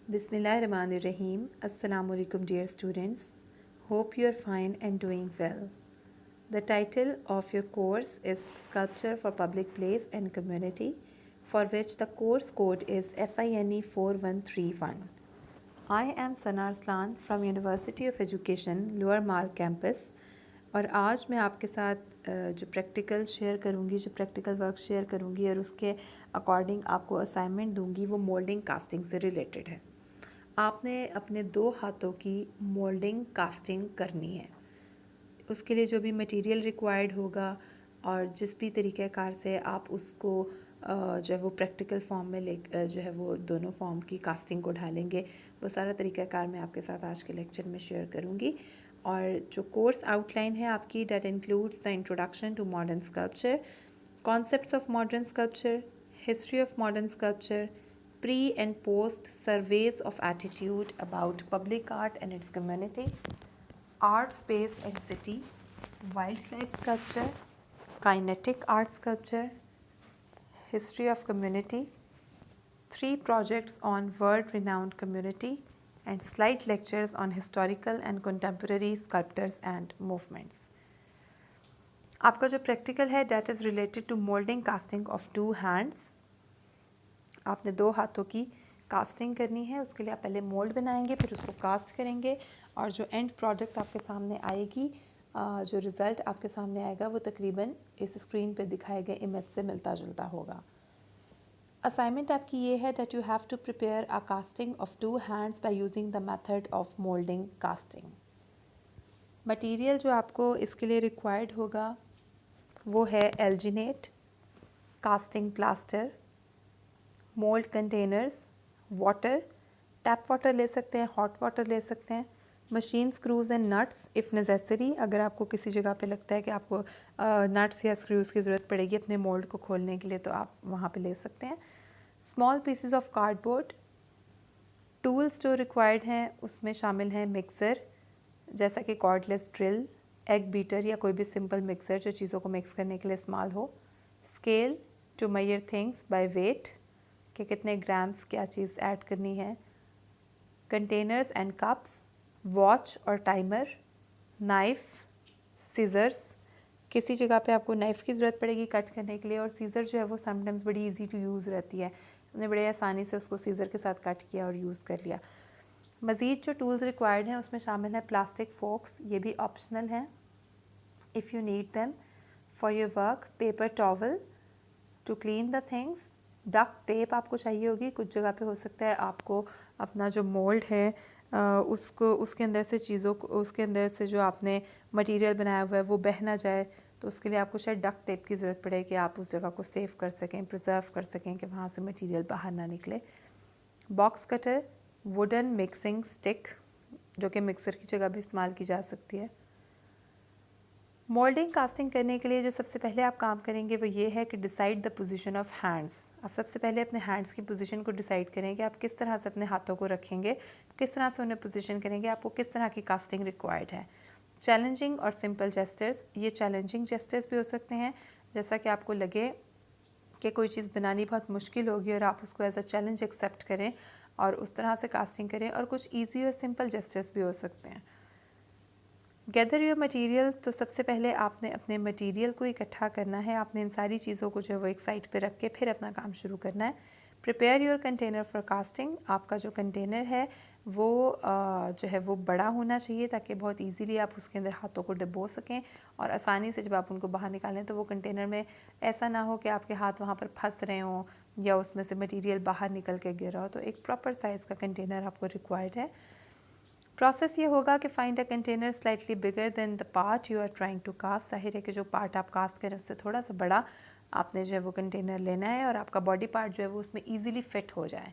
Bismillahirrahmanirrahim. Assalamu alaikum, dear students. Hope you are fine and doing well. The title of your course is Sculpture for Public Place and Community, for which the course code is FINE 4131. I am Sana Arslan from University of Education, Lower Mall Campus. और आज मैं आपके साथ जो practical share करूँगी, जो practical work share करूँगी और उसके अकॉर्डिंग आपको असाइनमेंट दूँगी, वो मोल्डिंग कास्टिंग से रिलेटेड है। आपने अपने 2 हाथों की मोल्डिंग कास्टिंग करनी है। उसके लिए जो भी मटेरियल रिक्वायर्ड होगा और जिस भी तरीक़ेकार से आप उसको जो है वो प्रैक्टिकल फॉर्म में ले जो है वो दोनों फॉर्म की कास्टिंग को ढालेंगे, वो सारा तरीक़ाकार मैं आपके साथ आज के लेक्चर में शेयर करूँगी। और जो कोर्स आउटलाइन है आपकी, that includes the introduction to modern sculpture, concepts of modern sculpture, history of modern sculpture, pre and post surveys of attitude about public art and its community, art space and city, wildlife sculpture, kinetic art sculpture, history of community, 3 projects on world-renowned community, and slide lectures on historical and contemporary sculptors and movements. आपका जो practical है that is related to molding casting of 2 hands. आपने 2 हाथों की casting करनी है। उसके लिए आप पहले मोल्ड बनाएंगे, फिर उसको कास्ट करेंगे और जो एंड प्रोडक्ट आपके सामने आएगी, जो रिज़ल्ट आपके सामने आएगा वो तकरीबन इस स्क्रीन पे दिखाए गए इमेज से मिलता जुलता होगा। असाइनमेंट आपकी ये है that you have to prepare a casting of 2 hands by using the method of moulding casting. Material जो आपको इसके लिए रिक्वायर्ड होगा वो है alginate, casting plaster, mould containers, water, tap water ले सकते हैं, हॉट वाटर ले सकते हैं, machine screws and nuts if necessary, अगर आपको किसी जगह पे लगता है कि आपको नट्स या स्क्रूज़ की ज़रूरत पड़ेगी अपने मोल्ड को खोलने के लिए, तो आप वहाँ पे ले सकते हैं। Small pieces of cardboard. Tools जो रिक्वायर्ड हैं उसमें शामिल हैं मिक्सर, जैसा कि कॉर्डलेस ड्रिल, एग बीटर या कोई भी सिंपल मिक्सर जो चीज़ों को मिक्स करने के लिए इस्तेमाल हो, scale to measure things by weight कि कितने ग्राम्स क्या चीज़ ऐड करनी है, कंटेनर्स एंड कप्स, वॉच और टाइमर, नाइफ़, सीज़र्स, किसी जगह पे आपको नाइफ़ की ज़रूरत पड़ेगी कट करने के लिए, और सीज़र जो है वो समटाइम्स बड़ी इजी टू यूज़ रहती है, हमने बड़े आसानी से उसको सीज़र के साथ कट किया और यूज़ कर लिया। मज़ीद जो टूल्स रिक्वायर्ड हैं उसमें शामिल है प्लास्टिक फोक्स, ये भी ऑप्शनल हैं if you need them for your work, paper towel to clean the things, duct tape आपको चाहिए होगी, कुछ जगह पे हो सकता है आपको अपना जो मोल्ड है उसको उसके अंदर से चीज़ों को उसके अंदर से जो आपने मटेरियल बनाया हुआ है वो बह ना जाए, तो उसके लिए आपको शायद डक्ट टेप की ज़रूरत पड़े कि आप उस जगह को सेव कर सकें, प्रिजर्व कर सकें कि वहाँ से मटेरियल बाहर ना निकले। Box cutter, wooden mixing stick जो कि मिक्सर की जगह भी इस्तेमाल की जा सकती है। मोल्डिंग कास्टिंग करने के लिए जो सबसे पहले आप काम करेंगे वो ये है कि decide the position of hands. आप सबसे पहले अपने हैंड्स की पोजीशन को डिसाइड करें कि आप किस तरह से अपने हाथों को रखेंगे, किस तरह से उन्हें पोजीशन करेंगे, आपको किस तरह की कास्टिंग रिक्वायर्ड है। चैलेंजिंग और सिंपल जेस्टर्स, ये चैलेंजिंग जेस्टर्स भी हो सकते हैं, जैसा कि आपको लगे कि कोई चीज़ बनानी बहुत मुश्किल होगी और आप उसको एज अ चैलेंज एक्सेप्ट करें और उस तरह से कास्टिंग करें, और कुछ ईजी और सिंपल जेस्टर्स भी हो सकते हैं। गैदर योर मटेरियल, तो सबसे पहले आपने अपने मटेरियल को इकट्ठा करना है, आपने इन सारी चीज़ों को जो है वो एक साइड पे रख के फिर अपना काम शुरू करना है। Prepare your container for casting, आपका जो कंटेनर है वो जो है वो बड़ा होना चाहिए ताकि बहुत इजीली आप उसके अंदर हाथों को डुबो सकें और आसानी से जब आप उनको बाहर निकालें तो वो कंटेनर में ऐसा ना हो कि आपके हाथ वहाँ पर फंस रहे हों या उसमें से मटीरियल बाहर निकल के गिर रहा हो, तो एक प्रॉपर साइज़ का कंटेनर आपको रिक्वायर्ड है। प्रोसेस ये होगा कि find a container slightly bigger than the part you are trying to cast. जाहिर है कि जो पार्ट आप कास्ट करें उससे थोड़ा सा बड़ा आपने जो है वो कंटेनर लेना है और आपका बॉडी पार्ट जो है वो उसमें ईजिली फिट हो जाए।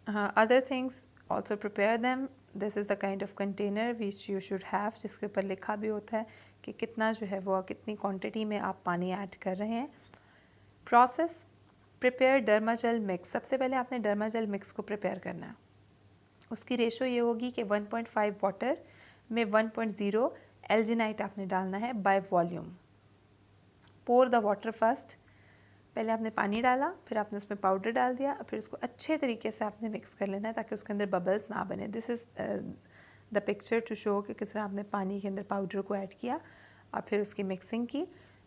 Other things also prepare them, this is the kind of container which you should have, जिसके ऊपर लिखा भी होता है कि कितना जो है वो कितनी क्वान्टिटी में आप पानी ऐड कर रहे हैं। प्रोसेस, प्रिपेयर डर्माजेल मिक्स, सबसे पहले आपने डर्माजेल मिक्स को प्रिपेयर करना है। उसकी रेशो ये होगी कि 1.5 वाटर में 1.0 एल्जिनाइट आपने डालना है by volume. Pour the water first, पहले आपने पानी डाला, फिर आपने उसमें पाउडर डाल दिया, फिर उसको अच्छे तरीके से आपने मिक्स कर लेना है ताकि उसके अंदर बबल्स ना बने। This is the picture to show कि किस तरह आपने पानी के अंदर पाउडर को ऐड किया और फिर उसकी मिक्सिंग की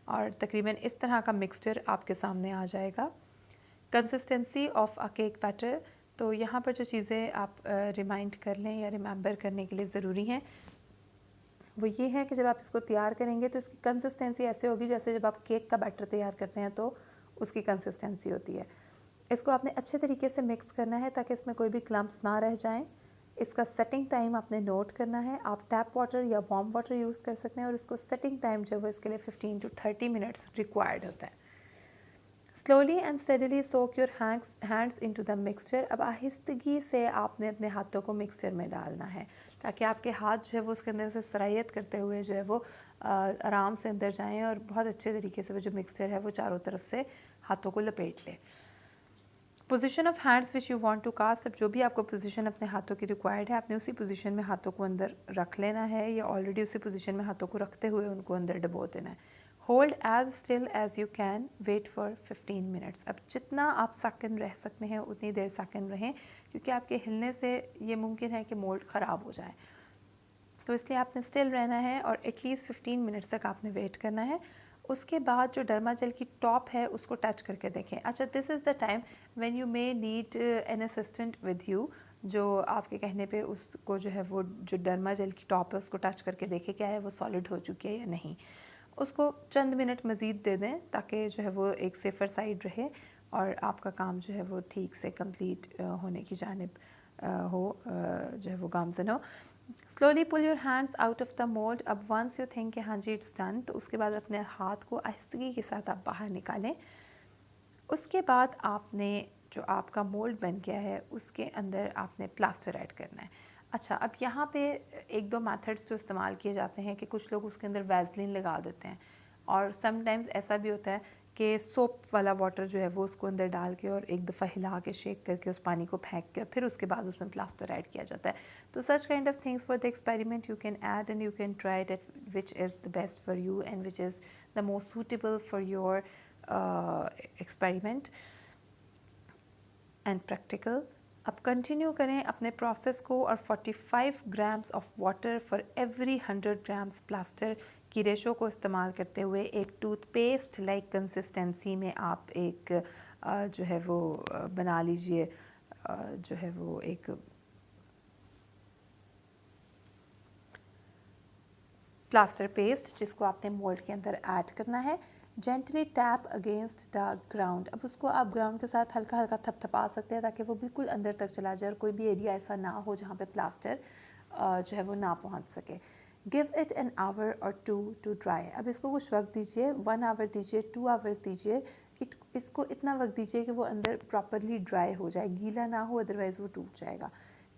और तकरीबन इस तरह का मिक्सचर आपके सामने आ जाएगा। Consistency of a cake batter, तो यहाँ पर जो चीज़ें आप रिमाइंड कर लें या रिमेंबर करने के लिए ज़रूरी हैं वो ये है कि जब आप इसको तैयार करेंगे तो इसकी कंसिस्टेंसी ऐसे होगी जैसे जब आप केक का बैटर तैयार करते हैं तो उसकी कंसिस्टेंसी होती है। इसको आपने अच्छे तरीके से मिक्स करना है ताकि इसमें कोई भी क्लम्प्स ना रह जाएं। इसका सेटिंग टाइम आपने नोट करना है। आप टैप वाटर या वार्म वाटर यूज़ कर सकते हैं और इसको सेटिंग टाइम जो है वो इसके लिए 15 to 30 मिनट्स रिक्वायर्ड होता है। Slowly and steadily soak your hands into the mixture. अब आहिस्तगी से आपने अपने हाथों को मिक्सचर में डालना है ताकि आपके हाथ जो है वो उसके अंदर से सरायत करते हुए जो है वो आराम से अंदर जाएं और बहुत अच्छे तरीके से वो जो मिक्सचर है वो चारों तरफ से हाथों को लपेट ले। Position of hands which you want to cast, अब जो भी आपको पोजीशन अपने हाथों की रिक्वायर्ड है आपने उसी पोजीशन में हाथों को अंदर रख लेना है या ऑलरेडी उसी पोजीशन में हाथों को रखते हुए उनको अंदर डबो देना है। Hold as still as you can, wait for 15 minutes. अब जितना आप सेकंड रह सकते हैं उतनी देर सेकंड रहें क्योंकि आपके हिलने से ये मुमकिन है कि मोल्ड ख़राब हो जाए, तो इसलिए आपने स्टिल रहना है और एटलीस्ट 15 मिनट्स तक आपने वेट करना है। उसके बाद जो डर्मा जेल की टॉप है उसको टच करके देखें। अच्छा, this is the time when you may need an assistant with you, जो आपके कहने पे उसको जो है वो जो डर्मा जेल की टॉप है उसको टच करके देखें क्या है वो सॉलिड हो चुकी है या नहीं। उसको चंद मिनट मज़ीद दे दें ताकि जो है वो एक सेफ़र साइड रहे और आपका काम जो है वो ठीक से कंप्लीट होने की जानिब हो, जो है वो गामज़न हो। Slowly pull your hands out of the mould. अब वंस यू थिंक कि हाँ जी इट्स डन, तो उसके बाद अपने हाथ को आहिस्तगी के साथ आप बाहर निकालें। उसके बाद आपने जो आपका मोल्ड बन गया है उसके अंदर आपने प्लास्टर ऐड करना है। अच्छा, अब यहाँ पे एक दो मेथड्स जो इस्तेमाल किए जाते हैं कि कुछ लोग उसके अंदर वैसलीन लगा देते हैं और समटाइम्स ऐसा भी होता है कि सोप वाला वाटर जो है वो उसको अंदर डाल के और एक दफ़ा हिला के शेक करके उस पानी को फेंक के फिर उसके बाद उसमें प्लास्टर ऐड किया जाता है। तो such kind of things for the experiment you can add and you can try it which is the best for you and which is the most suitable for your experiment and practical. अब continue करें अपने process को और 45 grams of water for every 100 grams plaster की ratio को इस्तेमाल करते हुए एक टूथपेस्ट लाइक कंसिस्टेंसी में आप एक जो है वो बना लीजिए, जो है वो एक प्लास्टर पेस्ट जिसको आपने मोल्ड के अंदर ऐड करना है। Gently tap against the ground. अब उसको आप ग्राउंड के साथ हल्का हल्का थपथपा सकते हैं ताकि वो बिल्कुल अंदर तक चला जाए और कोई भी एरिया ऐसा ना हो जहाँ पे प्लास्टर जो है वो ना पहुँच सके। गिव इट एन आवर और 2 टू ड्राई। अब इसको कुछ वक्त दीजिए, 1 आवर दीजिए, 2 आवर्स दीजिए। इसको इतना वक्त दीजिए कि वो अंदर प्रॉपरली ड्राई हो जाए, गीला ना हो अदरवाइज़ वो टूट जाएगा।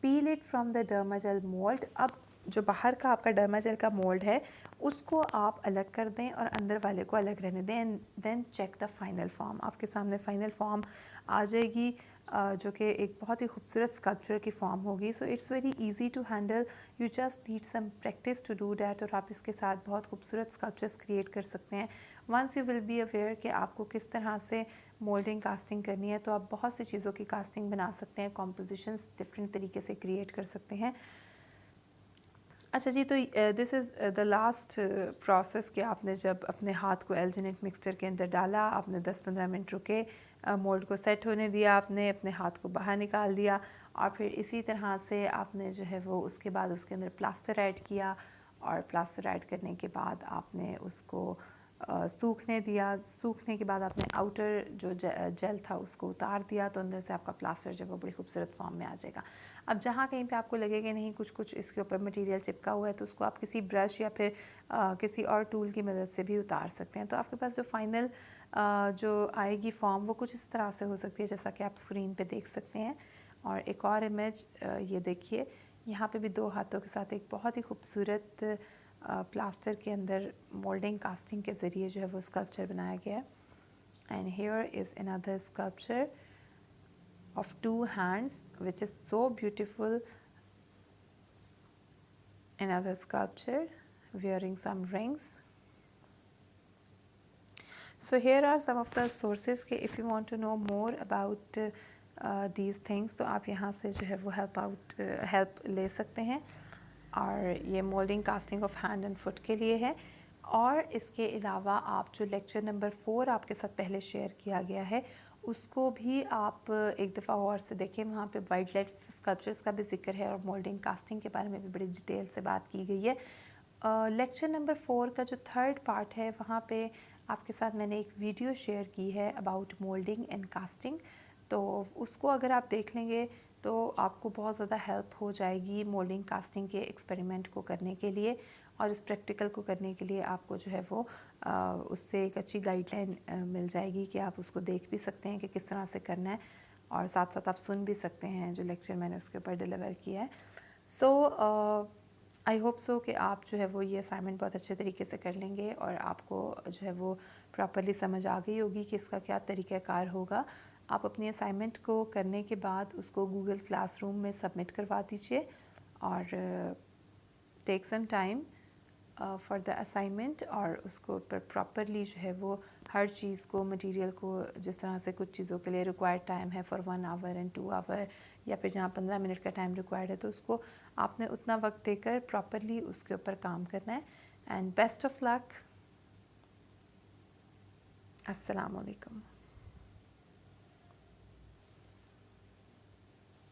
पील इट फ्रॉम द डर्माजेल मोल्ड। अब जो बाहर का आपका डर्माजेल का मोल्ड है उसको आप अलग कर दें और अंदर वाले को अलग रहने दें and then check the final form. आपके सामने फाइनल फॉर्म आ जाएगी जो कि एक बहुत ही खूबसूरत स्कल्पचर की फॉर्म होगी। So it's very easy to handle, you just need some practice to do that और आप इसके साथ बहुत खूबसूरत स्कल्पचर्स क्रिएट कर सकते हैं। Once you will be aware कि आपको किस तरह से मोल्डिंग कास्टिंग करनी है तो आप बहुत सी चीज़ों की कास्टिंग बना सकते हैं, कॉम्पोजिशंस डिफरेंट तरीके से क्रिएट कर सकते हैं। अच्छा जी, तो this is the last process कि आपने जब अपने हाथ को एल्जिनेट मिक्सचर के अंदर डाला, आपने 10-15 मिनट रुके, मोल्ड को सेट होने दिया, आपने अपने हाथ को बाहर निकाल दिया और फिर इसी तरह से आपने जो है वो उसके बाद उसके अंदर प्लास्टर ऐड किया और प्लास्टर ऐड करने के बाद आपने उसको सूखने दिया। सूखने के बाद आपने आउटर जो जेल था उसको उतार दिया तो अंदर से आपका प्लास्टर जो है वो बड़ी खूबसूरत फॉर्म में आ जाएगा। अब जहाँ कहीं पे आपको लगे कि नहीं कुछ कुछ इसके ऊपर मटेरियल चिपका हुआ है तो उसको आप किसी ब्रश या फिर किसी और टूल की मदद से भी उतार सकते हैं। तो आपके पास जो फाइनल जो आएगी फॉर्म वो कुछ इस तरह से हो सकती है जैसा कि आप स्क्रीन पे देख सकते हैं। और एक और इमेज ये देखिए, यहाँ पे भी दो हाथों के साथ एक बहुत ही खूबसूरत प्लास्टर के अंदर मोल्डिंग कास्टिंग के ज़रिए जो है वो स्कल्पचर बनाया गया है। And here is another sculpture of 2 hands which is so beautiful. Another sculpture wearing some rings. So here are some of the sources कि if you want to know more about these things तो आप यहाँ से जो है वो help ले सकते हैं। और ये moulding casting of hand and foot के लिए है। और इसके अलावा आप जो लेक्चर नंबर 4 आपके साथ पहले शेयर किया गया है उसको भी आप एक दफ़ा और से देखें। वहाँ पे वाइल्ड लाइफ स्कल्पचर्स का भी जिक्र है और मोल्डिंग कास्टिंग के बारे में भी बड़ी डिटेल से बात की गई है। लेक्चर नंबर 4 का जो थर्ड पार्ट है वहाँ पे आपके साथ मैंने एक वीडियो शेयर की है अबाउट मोल्डिंग एंड कास्टिंग। तो उसको अगर आप देख लेंगे तो आपको बहुत ज़्यादा हेल्प हो जाएगी मोल्डिंग कास्टिंग के एक्सपेरिमेंट को करने के लिए। और इस प्रैक्टिकल को करने के लिए आपको जो है वो उससे एक अच्छी गाइडलाइन मिल जाएगी कि आप उसको देख भी सकते हैं कि किस तरह से करना है। और साथ साथ आप सुन भी सकते हैं जो लेक्चर मैंने उसके ऊपर डिलीवर किया है। सो आई होप सो कि आप जो है वो ये असाइनमेंट बहुत अच्छे तरीके से कर लेंगे और आपको जो है वो प्रॉपरली समझ आ गई होगी कि इसका क्या तरीक़ाकार होगा। आप अपनी असाइनमेंट को करने के बाद उसको गूगल क्लासरूम में सबमिट करवा दीजिए और take some time for the assignment और उसको प्रॉपरली जो है वो हर चीज़ को मटेरियल को जिस तरह से कुछ चीज़ों के लिए रिक्वायर्ड टाइम है फॉर 1 आवर एंड 2 आवर या फिर जहाँ 15 मिनट का टाइम रिक्वायर्ड है तो उसको आपने उतना वक्त देकर प्रॉपरली उसके ऊपर काम करना है। And best of luck. अस्सलाम वालेकुम।